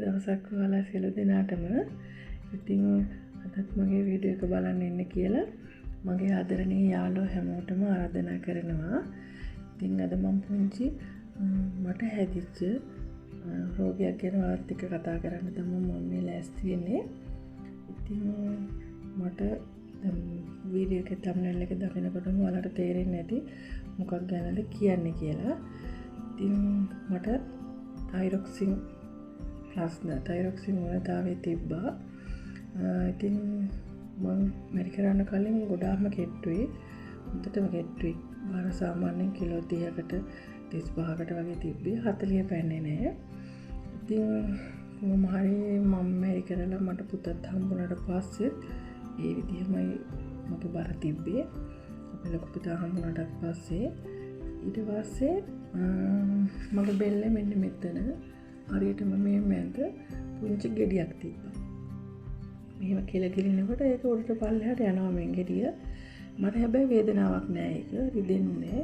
දවසක් ඔයාලා සියලු දෙනාටම. ඉතින් අදත් මගේ වීඩියෝ එක බලන්න එන්න කියලා මගේ ආදරණීය යාළුවෝ හැමෝටම ආරාධනා කරනවා. ඉතින් අද මම පුංචි මට හැදිච්ච රෝගයක් ගැන ඔයාලත් එක්ක කතා කරන්න තමයි මම මේ ලෑස්ති වෙන්නේ. ඉතින් මට වීඩියෝ එකේ thumbnail එක දකිනකොටම ඔයාලට තේරෙන්නේ නැති මොකක් ගැනද කියන්නේ කියලා. ඉතින් මට තයිරොක්සින් වලතාවේ තිබ්බා. ඉතින් මම මැරි කරන්න කලින් ගොඩාක්ම කෙට්ටුයි. හොඳටම කෙට්ටුයි. බාර සාමාන්‍යයෙන් කිලෝ 30කට 35කට වගේ තිබ්බේ. 40 පැන්නේ නැහැ. ඉතින් කොහොම හරි මම මැරි කරලා මට පුතත් හම්බුනට පස්සේ ඒ විදිහමයි මගේ බර තිබ්බේ. අපේ ලොකු පුතා හම්බුනට පස්සේ ඊට පස්සේ මගේ බෙල්ලේ මෙන්න මෙතන හරියටම මේ මැද පුංචි ගෙඩියක් තිබ්බා. මෙහෙම කියලා ගිලිනකොට ඒක උඩට පල්ලෙහාට යනවා මේ ගෙඩිය. මට හැබැයි වේදනාවක් නෑ ඒක. රිදෙන්නේ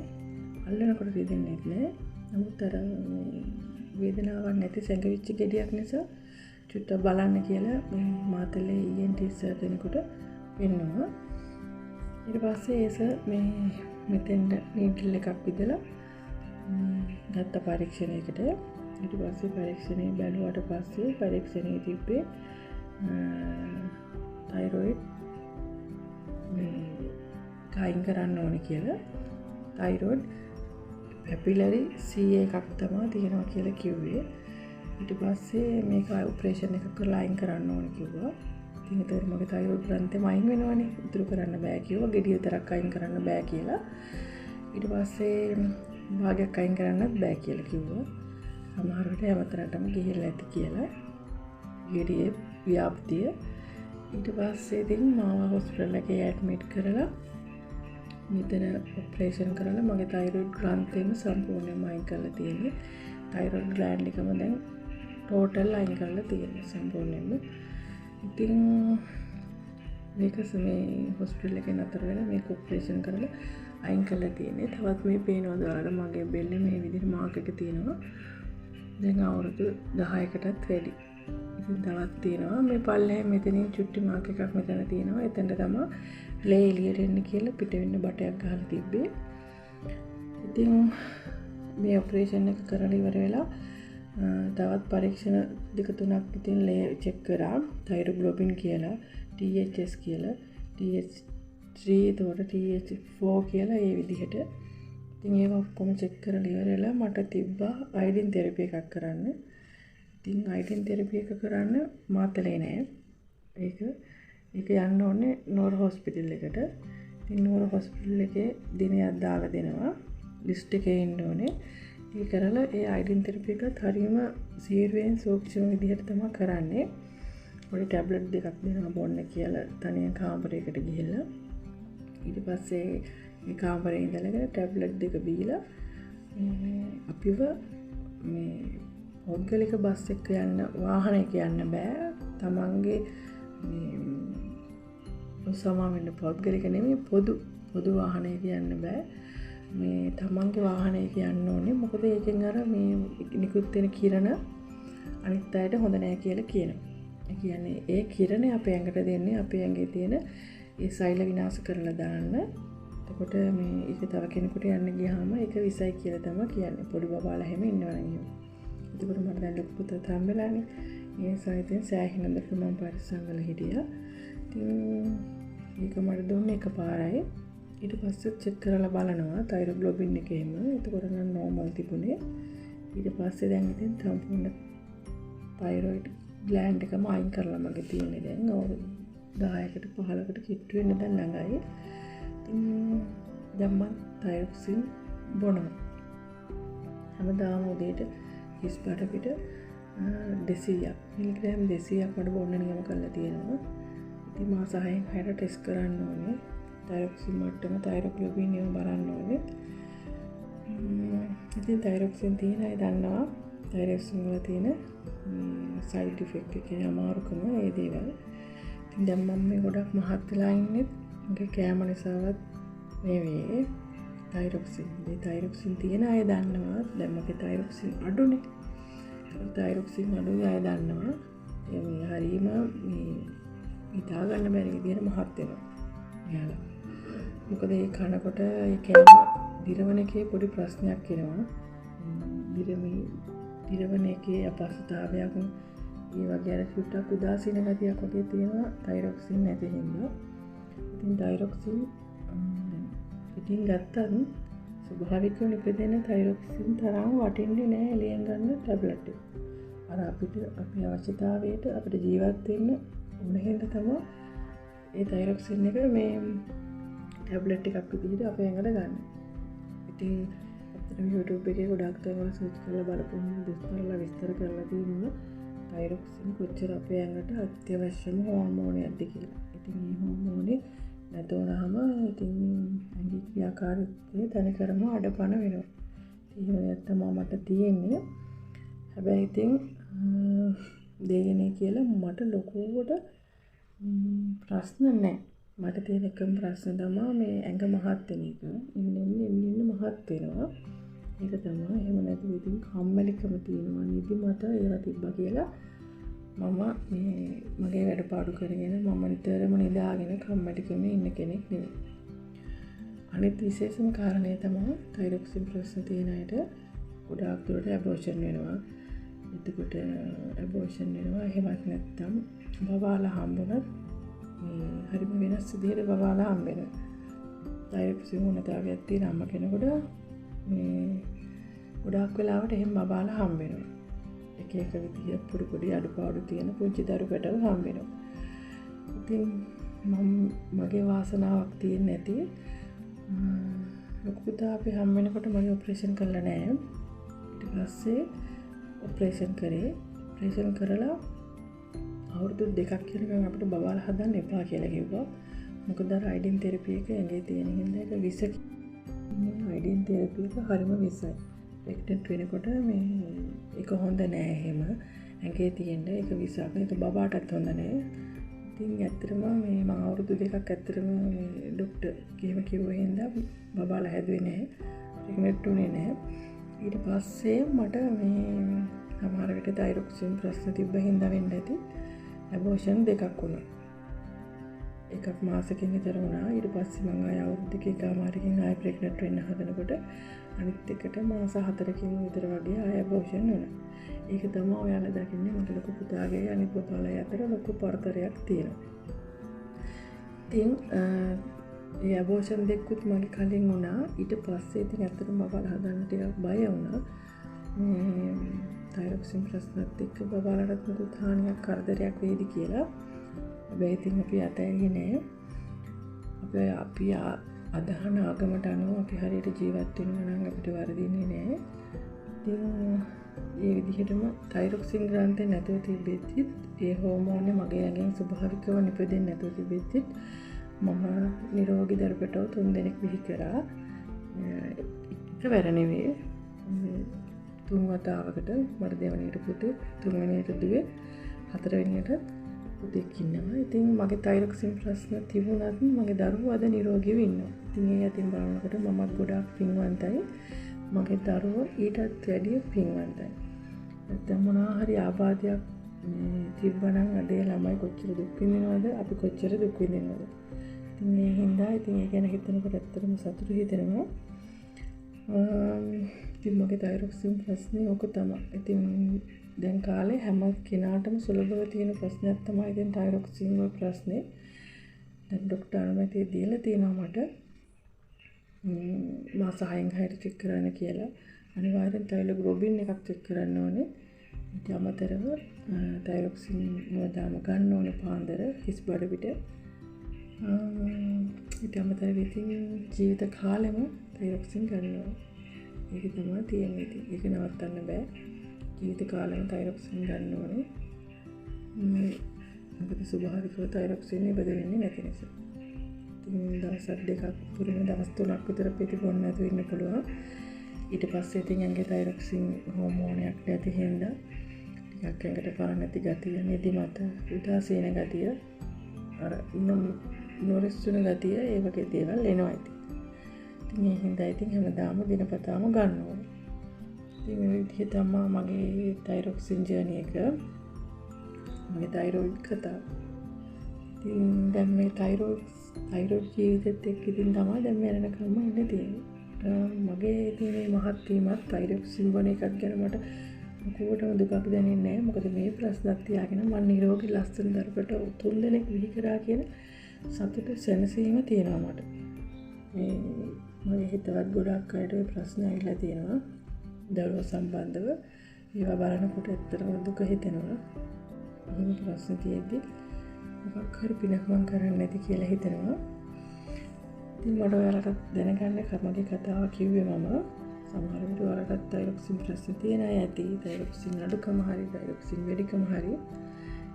අල්ලනකොට රිදෙන්නේ නැහැ. නමුත් අර වේදනාවක් නැති සැඟවිච්ච ගෙඩියක් නිසා චුට්ටක් බලන්න කියලා මේ මාතලේ ENT සර් කෙනෙකුට වෙන්නවා. ඊට පස්සේ ඒස මේ මෙතෙන්ට නීඩල් එකක් විදලා ගත්ත පරීක්ෂණයකට. ඊට පස්සේ පරීක්ෂණේ බැලුවට පස්සේ පරීක්ෂණේ තිබ්බේ තයිරොයිඩ් කයින් කරන්න ඕනේ කියලා. තයිරොයිඩ් පැපිලරි CA එකක් තමයි තියෙනවා කියලා කිව්වේ. ඊට පස්සේ මේක ඔපරේෂන් එකක් කරලා අයින් කරන්න ඕනේ කිව්වා. ඉතින් ඒතර මගේ තයිරොයිඩ් ග්‍රන්ථියම අයින් වෙනවනේ. ඉතුරු කරන්න බෑ කිව්වා. ගෙඩිය විතරක් අයින් කරන්න බෑ කියලා. ඊට පස්සේ භාගයක් අයින් කරන්නත් බෑ කියලා කිව්වා. සමහරවිට හැමතරටම ගිහිල්ලා ඇති කියලා. ගෙඩියේ ව්‍යාප්තිය. ඊට පස්සේ ඉතින් මාව හොස්පිටල් එකේ ඇඩ්මිට් කරලා මෙතන ඔපරේෂන් කරලා මගේ තයිරොයිඩ් ග්‍රන්ථියම සම්පූර්ණයෙන්ම අයින් කරලා තියෙන්නේ. තයිරොයිඩ් ග්ලෑන්ඩ් එකම දැන් ටෝටල් අයින් කරලා තියෙන්නේ සම්පූර්ණයෙන්ම. ඉතින් මේක මේ හොස්පිටල් එකේ නතර වෙලා මේක ඔපරේෂන් කරලා අයින් කරලා තියෙන්නේ. තවත් මේ පේනවද ඔයාලට මගේ බෙල්ලේ මේ විදිහට මාක් එක තියෙනවා. දැන් අවුරුදු 10කටත් වැඩි. ඉතින් තවත් තියෙනවා මේ පල්ලෙහා මෙතනින් චුට්ටි මාක් එකක් මෙතන තියෙනවා. එතනට තමයි ලේ එළියට එන්න කියලා පිට වෙන්න බටයක් ගහලා තිබ්බේ. ඉතින් මේ ඔපරේෂන් එක කරලා ඉවර වෙලා තවත් පරීක්ෂණ දෙක තුනක් ඉතින් ලේ චෙක් කරා. තයිරොග්ලොබින් කියලා, THS කියලා, TH3 එතකොට TH4 කියලා ඒ විදිහට. ඉතින් ඒක ඔක්කොම චෙක් කරලා ඉවර වෙලා මට තිබ්බා අයඩින් තෙරපි එකක් කරන්න. ඉතින් අයඩින් තෙරපි එක කරන්න මාතලේ නෑ. ඒක යන්න ඕනේ නෝර හොස්පිටල් එකට. ඉතින් නෝර හොස්පිටල් එකේ දිනයක් දාලා දෙනවා. ලිස්ට් එකේ ඉන්න ඕනේ. ඒ කරලා ඒ අයඩින් තෙරපි එකත් හරියම සීරුවෙන් සූක්ෂම විදිහට තමයි කරන්නේ. පොඩි ටැබ්ලට් දෙකක් දෙනවා බොන්න කියලා තනියෙන් කාමරයකට ගිහිල්ලා. ඊට පස්සේ මේ කාමරේ ඉඳලා ටැබ්ලට් දෙක බීලා අපිව මේ පොත්ගලික බස් එක යන්න වාහනයක යන්න බෑ. තමන්ගේ මේ සමාවෙන්න පොත්ගලික නෙමෙයි පොදු වාහනයක යන්න බෑ. මේ තමන්ගේ වාහනයක යන්න ඕනේ. මොකද ඒකෙන් අර මේ නිකුත් වෙන කිරණ අනිත් අයට හොඳ නෑ කියලා කියනවා. ඒ කියන්නේ ඒ කිරණේ අපේ ඇඟට දෙන්නේ අපේ ඇඟේ තියෙන ඒ සෛල විනාශ කරලා දාන්න. එතකොට මේ ඒක තව කෙනෙකුට යන්න ගියාම ඒක විසයි කියලා තමයි කියන්නේ. පොඩි බබාලා හැම ඉන්නවනේ. එතකොට මට දැන් ලොකු පුතත් හම්බෙලානේ. ඒ සයිතෙන් සෑහෙන දෙයක් මම පරිස්සම් කරලා හිටියා. ඉතින් ඒක මට දුන්නේ එකපාරයි. ඊට පස්සේ චෙක් කරලා බලනවා තයිරොග්ලොබින් එකේම. එතකොට නම් නෝමල් තිබුණේ. ඊට පස්සේ දැන් ඉතින් සම්පූර්ණ තයිරොයිඩ් ග්ලෑන්ඩ් එකම අයින් කරලා මගේ තියෙන්නේ දැන්. 10කට 15කට කිට්ටු වෙන්න දැන් ළඟයි. ඉතින් දැන් මම තයිරොක්සින් බොනවා. හැමදාම උදේට ඉස්පට පිට 200ක් මිලිග්‍රෑම් 200ක් වඩ බොන්න නියම කරලා තියෙනවා. ඉතින් මාස 6න් 6ට ටෙස්ට් කරන්න ඕනේ. තයිරොක්සින් මට්ටම තයිරොග්ලොබින් ඒවා බලන්න ඕනේ. ඉතින් තයිරොක්සින් තියෙන අය දන්නවා තයිරොක්සින් වල තියෙන සයිඩ් ඉෆෙක්ට් එකේ අමාරුකම ඒ දේවල්. ඉතින් දැන් මම මේ ගොඩක් මහත් වෙලා ඉන්නේ මගේ කෑම නිසාවත් නෙවෙයි. තයිරොක්සින් තියෙන අය දන්නවා දැන් මගේ තයිරොක්සින් අඩුනේ. තයිරොක්සින් අඩුයි අය දන්නවා. මේ හරීම මේ හිතා ගන්න බැරි විදිහට මහත් වෙනවා. එයාලා. මොකද ඒ කනකොට ඒ කෑම දිරවන එකේ පොඩි ප්‍රශ්නයක් එනවා. දිරවන එකේ අපහසුතාවයක් ඒ වගේ අර චුට්ටක් උදාසීන ගතියක් වගේ තියෙනවා තයිරොක්සින් නැති හින්දා. ඉතින් තයිරොක්සින් පිටින් ගත්තත් ස්වභාවිකව නිපදෙන තයිරොක්සින් තරම් වටින්නේ නැහැ එළියෙන් ගන්න ටැබ්ලට් එක. අර අපිට අපේ අවශ්‍යතාවයට අපිට ජීවත් වෙන්න ඕන හින්දා තමයි ඒ තයිරොක්සින් එක මේ ටැබ්ලට් එකක් විදිහට අපේ ඇඟට ගන්න. ඉතින් අපිට YouTube එකේ ගොඩක් දේවල් සර්ච් කරලා බලපුවම විස්තර කරලා තියෙනවා තයිරොක්සින් කොච්චර අපේ ඇඟට අත්‍යවශ්‍යම හෝමෝනයක්ද කියලා. ඉතින් මේ හෝමෝනේ නැතුණාම ඉතින් ඇඟේ ක්‍රියාකාරීත්වය තනිකරම අඩපණ වෙනවා. ඒක තමයි මට තියෙන්නේ. හැබැයි ඉතින් දෙයනේ කියලා මට ලොකුවට ප්‍රශ්න නැහැ. මට තියෙන එකම ප්‍රශ්න තමයි මේ ඇඟ මහත් වෙන එක. ඉන්න මහත් වෙනවා. ඒක තමයි. එහෙම නැතුව ඉතින් කම්මැලිකම තියෙනවා. නිදිමත ඒවා තිබ්බා කියලා මම මේ මගේ වැඩපාඩු කරගෙන මම නිතරම නිදාගෙන කම්මැලිකම ඉන්න කෙනෙක් නෙවෙයි. අනිත් විශේෂම කාරණේ තමයි තයිරොක්සින් ප්‍රශ්න තියෙන අයට ගොඩාක් දුරට ඇබෝෂන් වෙනවා. එතකොට ඇබෝෂන් වෙනවා. එහෙමත් නැත්නම් බබාලා හම්බුනත් මේ හරිම වෙනස් විදිහට බබාලා හම්බ වෙනවා. තයිරොක්සින් උණතාවයක් තියෙන අම්ම කෙනෙකුට මේ ගොඩාක් වෙලාවට එහෙම බබාලා හම්බ වෙනවා. එක විදිහ පොඩි අඩුපාඩු තියෙන පුංචි දරු පැටව හම්බ වෙනවා. ඉතින් මගේ වාසනාවක් තියෙන්නේ නැති ලොකු පුතා අපි හම්බ වෙනකොට මම ඔපරේෂන් කළා නෑ. ඊට පස්සේ ඔපරේෂන් කරලා අවුරුදු 2ක් යනකම් අපිට බබාලා හදන්න එපා කියලා කිව්වා. මොකද අර අයිඩින් තෙරපි එක ඇඟේ තියෙන හින්දා ඒක විස අයිඩින් තෙරපි එක හරිම විසයි. ප්‍රෙග්නන්ට් වෙනකොට මේ ඒක හොඳ නෑ එහෙම. ඇඟේ තියෙන ඒක විසක්. ඒක බබාටත් හොඳ නෑ. ඉතින් ඇත්තටම මේ මම අවුරුදු 2ක් ඇත්තටම මේ ડોක්ටර් කිව්ව හින්දා බබාලා හැදුවේ නෑ. ප්‍රෙග්නන්ට් වුණේ නෑ. ඊට පස්සේ මට මේ සමහර විට තයිරොක්සින් ප්‍රශ්න තිබ්බ හින්දා වෙන්න ඇති ඇබෝෂන් 2ක් වුණා. එකක් මාසෙකින් විතර වුණා. ඊට පස්සේ මම ආය අවුරුදු 2කමාරකින් ආය ප්‍රෙග්නන්ට් වෙන්න හදනකොට අනිත් එකට මාස 4කින් විතර වගේ ආය ඇබෝෂන් වුණා. ඒක තමයි ඔයාලා දකින්නේ මගේ ලොකු පුතාගේ අනිත් පුතාලා අතර ලොකු පරතරයක් තියෙනවා. ඉතින් ඒ ඇබෝෂන් දෙකකුත් මගේ කලින් වුණා. ඊට පස්සේ ඉතින් ඇත්තටම බබාලා හදන්න ටිකක් බය වුණා. මේ තයිරොක්සින් ප්‍රශ්නත් එක්ක බබාලටත් මොකද හානියක් කරදරයක් වෙයිද කියලා. හැබැයි ඉතින් අපි අතෑරියේ නෑ. අපි අදහන ආගමට අනුව අපි හරියට ජීවත් වෙනවා නම් අපිට වරදින්නේ නෑ. ඉතින් ඒ විදිහටම තයිරොක්සින් ග්‍රන්ථය නැතුව තිබෙද්දි ඒ හෝමෝනේ මගේ ඇඟෙන් ස්වභාවිකව නිපදෙන්නේ නැතුව තිබෙද්දි මම නිරෝගී දරුපටව 3 දෙනෙක් බිහි කරා. එකවර නෙවෙයි 3 වතාවකට මට දෙවෙනියට පුතේ, තුන්වෙනියට දුවේ, හතරවෙනියට පුතෙක් ඉන්නවා. ඉතින් මගේ තයිරොක්සින් ප්‍රශ්න තිබුණත් මගේ දරුවෝ අද නිරෝගීව ඉන්නවා. ඉතින් ඒ අතින් බලනකොට මමත් ගොඩාක් පින්වන්තයි. මගේ දරුවෝ ඊටත් වැඩිය පින්වන්තයි. නැත්නම් මොනවා හරි ආබාධයක් මේ තිබ්බනම් අදේ ළමයි කොච්චර දුක් විඳිනවද, අපි කොච්චර දුක් විඳිනවද. ඉතින් මේ හින්දා ඉතින් ඒ ගැන හිතනකොට ඇත්තටම සතුටු හිතෙනවා. ඉතින් මගේ තයිරොක්සින් ප්‍රශ්නේ ඕක තමයි. ඉතින් දැන් කාලේ හැම කෙනාටම සුලභව තියෙන ප්‍රශ්නයක් තමයි දැන් තයිරොක්සින් වල ප්‍රශ්නේ. දැන් ડોක්ටර් අනුමැතිය දීලා තියෙනවා මට. මාස 6න් 6ට චෙක් කරන්න කියලා. අනිවාර්යෙන් තයිලොග්ලොබින් එකක් චෙක් කරන්න ඕනේ. ඊට අමතරව තයිරොක්සින් වදාම ගන්න ඕනේ පාන්දර හිස් බඩ පිට. ඊට අමතරව ඉතින් ජීවිත කාලෙම තයිරොක්සින් ගන්න ඕනේ. ඒක තමයි තියෙන්නේ. ඒක නවත්තන්න බෑ. ජීවිත කාලෙම තයිරොක්සින් ගන්න ඕනේ. මොකද ස්වභාවිකව තයිරොක්සින් ඉබද වෙන්නේ නැති නිසා. ඉතින් දවස් දෙකක් පුරන දවස් 3ක් විතර පිටිපොන්න නැතුව ඉන්න පුළුවන්. ඊට පස්සේ ඉතින් ඇඟේ තයිරොක්සින් හෝමෝනයක් නැති හින්දා ටිකක් ඇඟට පාන නැති ගතිය, නිදිමත, උදාසීන ගතිය, අර නොරෙස්සුන ගතිය, ඒ වගේ දේවල් එනවා ඉතින්. ඉතින් ඒ හින්දා ඉතින් හැමදාම දිනපතාම ගන්න ඕනේ. ඉතින් මේ විදිහ තමයි මගේ තයිරොක්සින් ජර්නි එක. මගේ තයිරොයිඩ් කතාව. ඉතින් දැන් මේ තයිරොයිඩ් ජීවිතෙත් එක්ක ඉතින් තමයි දැන් මැරෙනකම්ම ඉන්නේ තියෙන්නේ. මගේ තියෙන මහත් වීමත් තයිරොක්සින් බොන එකත් ගැන මට මොකටම දුකක් දැනෙන්නේ නැහැ. මොකද මේ ප්‍රශ්නත් තියාගෙන මම නිරෝගී ලස්සන දරුවට 3 දෙනෙක් විහි කරා කියන සතුට සැනසීම තියෙනවා මට. මේ මගේ හිතවත් ගොඩක් අයට ඔය ප්‍රශ්න ඇවිල්ලා තියෙනවා. දරුවෝ සම්බන්ධව ඒවා බලනකොට ඇත්තටම දුක හිතෙනවා. මේ ප්‍රශ්න තියෙද්දි මොකක් හරි පිනක් මං කරන්නේ නැති කියලා හිතෙනවා. ඉතින් මට ඔයාලට දැනගන්න මගේ කතාව කිව්වේ මම. සමහර විට ඔයාලටත් තයිරොක්සින් ප්‍රශ්න තියෙන අය ඇති. තයිරොක්සින් අඩුකම හරි තයිරොක්සින් වැඩිකම හරි.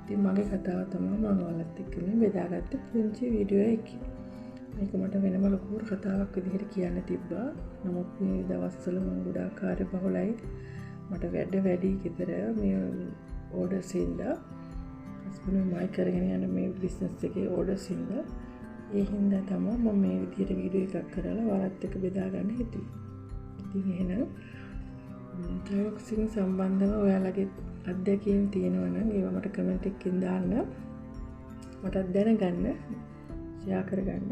ඉතින් මගේ කතාව තමයි මම ඔයාලත් එක්ක බෙදාගත්ත පුංචි වීඩියෝ එකක්. මේක මට වෙනම ලොකු කතාවක් විදිහට කියන්න තිබ්බා. නමුත් මේ දවස්වල මම ගොඩාක් කාර්යබහුලයි. මට වැඩ වැඩි ගෙදර මේ ඕඩර්ස් ඉඳලා හස්බන්ඩ් මයි කරගෙන යන මේ බිස්නස් එකේ ඕඩර්ස් ඉඳලා ඒ හින්දා තමයි මම මේ විදිහට වීඩියෝ එකක් කරලා ඔයාලත් එක්ක බෙදා ගන්න හිතුවේ. ඉතින් එහෙනම් තයිරොක්සින් සම්බන්ධව ඔයාලගේ අත්දැකීම් තියෙනවා නම් ඒවා මට කමෙන්ට් එකකින් දාන්න. මටත් දැනගන්න, ෂෙයා කරගන්න.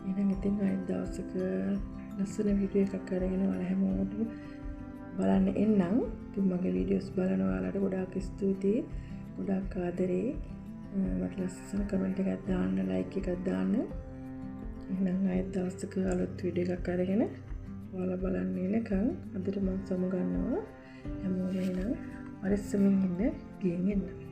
එහෙනම් ඉතින් ආයෙත් දවසක ලස්සන වීඩියෝ එකක් අරගෙන ඔයාලා හැමෝටම බලන්න එන්නම්. ඉතින් මගේ වීඩියෝස් බලන ඔයාලට ගොඩාක් ස්තුතියි. ගොඩාක් ආදරේ. මට ලස්සන කමෙන්ට් එකක් දාන්න, ලයික් එකක් දාන්න. එහෙනම් ආයෙත් දවසක අලුත් වීඩියෝ එකක් අරගෙන ඔයාලා බලන්න එනකන් අදට මම සමුගන්නවා. හැමෝම එහෙනම් පරිස්සමින් ඉන්න, ගියෙන් එන්න.